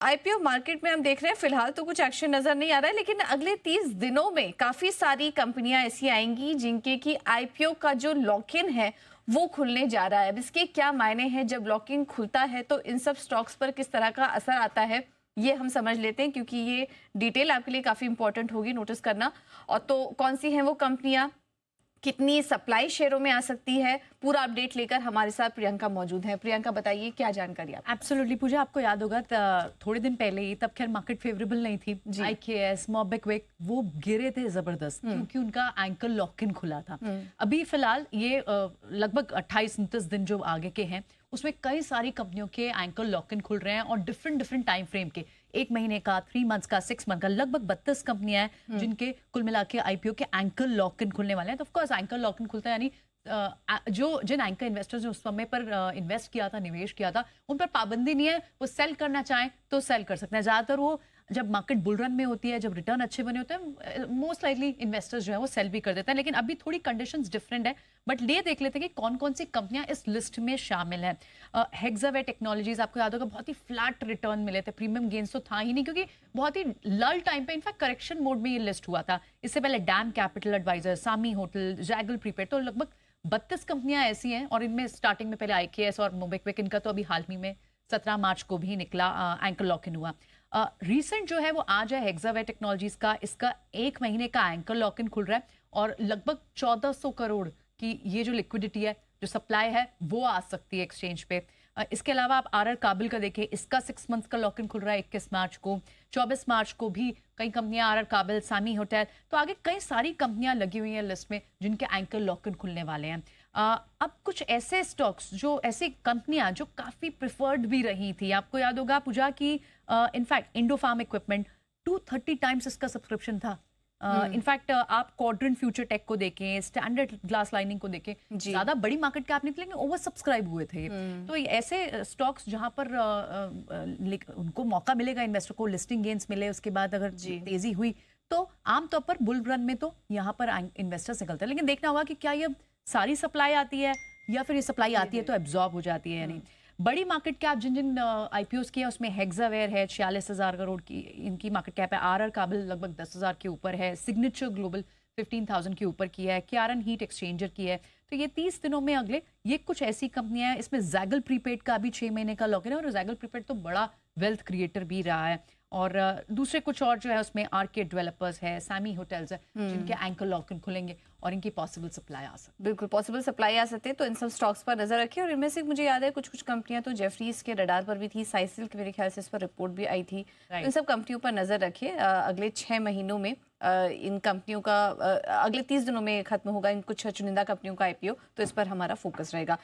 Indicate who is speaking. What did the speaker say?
Speaker 1: IPO market में हम देख रहे हैं फिलहाल तो कुछ एक्शन नजर नहीं आ रहा है, लेकिन अगले 30 दिनों में काफी सारी कंपनियां ऐसी आएंगी जिनके की आईपीओ का जो लॉक इन है वो खुलने जा रहा है। अब इसके क्या मायने हैं, जब लॉक इन खुलता है तो इन सब स्टॉक्स पर किस तरह का असर आता है ये हम समझ लेते हैं, क्योंकि ये डिटेल आपके लिए काफी इंपॉर्टेंट होगी नोटिस करना। और तो कौन सी हैं वो कंपनियां, कितनी सप्लाई शेयरों में आ सकती है, पूरा अपडेट लेकर हमारे साथ प्रियंका मौजूद है। प्रियंका बताइए क्या जानकारी आप।
Speaker 2: एब्सोल्युटली पूजा, आपको याद होगा थोड़े दिन पहले ही, तब खैर मार्केट फेवरेबल नहीं थी। आईकेएस, मोबिक्विक वो गिरे थे जबरदस्त क्योंकि उनका एंकर लॉक इन खुला था। अभी फिलहाल ये लगभग 28-29 दिन जो आगे के हैं उसमें कई सारी कंपनियों के एंकर लॉक इन खुल रहे हैं और डिफरेंट टाइम फ्रेम के, 1 महीने का, 3 मंथ्स का, 6 मंथ का, लगभग 32 कंपनियां हैं जिनके कुल मिला के आईपीओ के एंकर लॉक इन खुलने वाले हैं। तो ऑफकोर्स एंकर लॉक इन खुलता है यानी जो जिन एंकर इन्वेस्टर्स ने उस समय पर इन्वेस्ट किया था, निवेश किया था, उन पर पाबंदी नहीं है। वो सेल करना चाहें तो सेल कर सकते हैं। ज्यादातर वो जब मार्केट बुल रन में होती है, जब रिटर्न अच्छे बने होते हैं, मोस्ट लाइकली इन्वेस्टर्स जो है वो सेल भी कर देते हैं। लेकिन अभी थोड़ी कंडीशंस डिफरेंट है। बट ये देख लेते हैं कि कौन कौन सी कंपनियां इस लिस्ट में शामिल हैं। हेक्सावे टेक्नोलॉजीज, आपको याद होगा, बहुत ही फ्लैट रिटर्न मिले थे, प्रीमियम गेन्स तो था ही नहीं क्योंकि बहुत ही लल टाइम पे, इनफैक्ट करेक्शन मोड में ये लिस्ट हुआ था। इससे पहले डैम कैपिटल एडवाइजर, सामी होटल, जैगल प्रीपेड, तो लगभग 32 कंपनियां ऐसी हैं। और इनमें स्टार्टिंग में पहले आईकेएस और मोबिक्विक, इनका तो अभी हाल ही में 17 मार्च को भी निकला एंकर लॉक इन हुआ। रीसेंट जो है वो आज है हेक्सावे टेक्नोलॉजीज का, इसका 1 महीने का एंकर लॉक इन खुल रहा है और लगभग 1400 करोड़ की ये जो लिक्विडिटी है, जो सप्लाई है, वो आ सकती है एक्सचेंज पे। इसके अलावा आप आरआर काबिल का देखें, इसका 6 मंथ का लॉक इन खुल रहा है 21 मार्च को। 24 मार्च को भी कई कंपनियां, आरआर काबिल, सामी होटल, तो आगे कई सारी कंपनियां लगी हुई हैं लिस्ट में जिनके एंकर लॉक इन खुलने वाले हैं। अब कुछ ऐसे स्टॉक्स, जो ऐसी कंपनियां जो काफी प्रिफर्ड भी रही थी, आपको याद होगा पूजा की, in fact Indo farm equipment 230 times इसका सब्सक्रिप्शन था। इनफैक्ट आप क्वाड्रेंट फ्यूचर टेक को देखें, स्टैंडर्ड ग्लास लाइनिंग को देखें, ज्यादा बड़ी मार्केट कैप नहीं थी लेकिन ओवर सब्सक्राइब हुए थे ये। तो ये ऐसे स्टॉक्स जहां पर उनको मौका मिलेगा, इन्वेस्टर को लिस्टिंग गेन्स मिले, उसके बाद अगर तेजी हुई तो आमतौर पर बुल रन में तो यहाँ पर इन्वेस्टर्स निकलते हैं। लेकिन देखना होगा कि क्या ये सारी सप्लाई आती है या फिर ये सप्लाई आती है तो एब्जॉर्ब हो जाती है। यानी बड़ी मार्केट कैप जिन जिन आईपीओस की है उसमें हेक्सावेयर है, 46,000 करोड़ की इनकी मार्केट कैप है। आरआर काबिल लगभग 10,000 के ऊपर है। सिग्नेचर ग्लोबल 15,000 के ऊपर की है। क्यारन हीट एक्सचेंजर की है। तो ये 30 दिनों में अगले ये कुछ ऐसी कंपनियां हैं। इसमें जैगल प्रीपेड का भी 6 महीने का लॉक इन है और जैगल प्रीपेड तो बड़ा वेल्थ क्रिएटर भी रहा है। और दूसरे कुछ और जो है उसमें आरके डेवलपर्स है, सामी होटल्स है, जिनके एंकर लॉक इन खुलेंगे और इनकी पॉसिबल सप्लाई आ सकती है।
Speaker 1: बिल्कुल पॉसिबल सप्लाई आ सकते हैं, तो इन सब स्टॉक्स पर नजर रखिए। और इनमें से मुझे याद है कुछ कंपनियां तो जेफरीज के रडार पर भी थी, साइसिल मेरे ख्याल से इस पर रिपोर्ट भी आई थी। इन सब कंपनियों पर नजर रखिए। अगले 6 महीनों में इन कंपनियों का अगले 30 दिनों में खत्म होगा इन कुछ चुनिंदा कंपनियों का आईपीओ, तो इस पर हमारा फोकस रहेगा।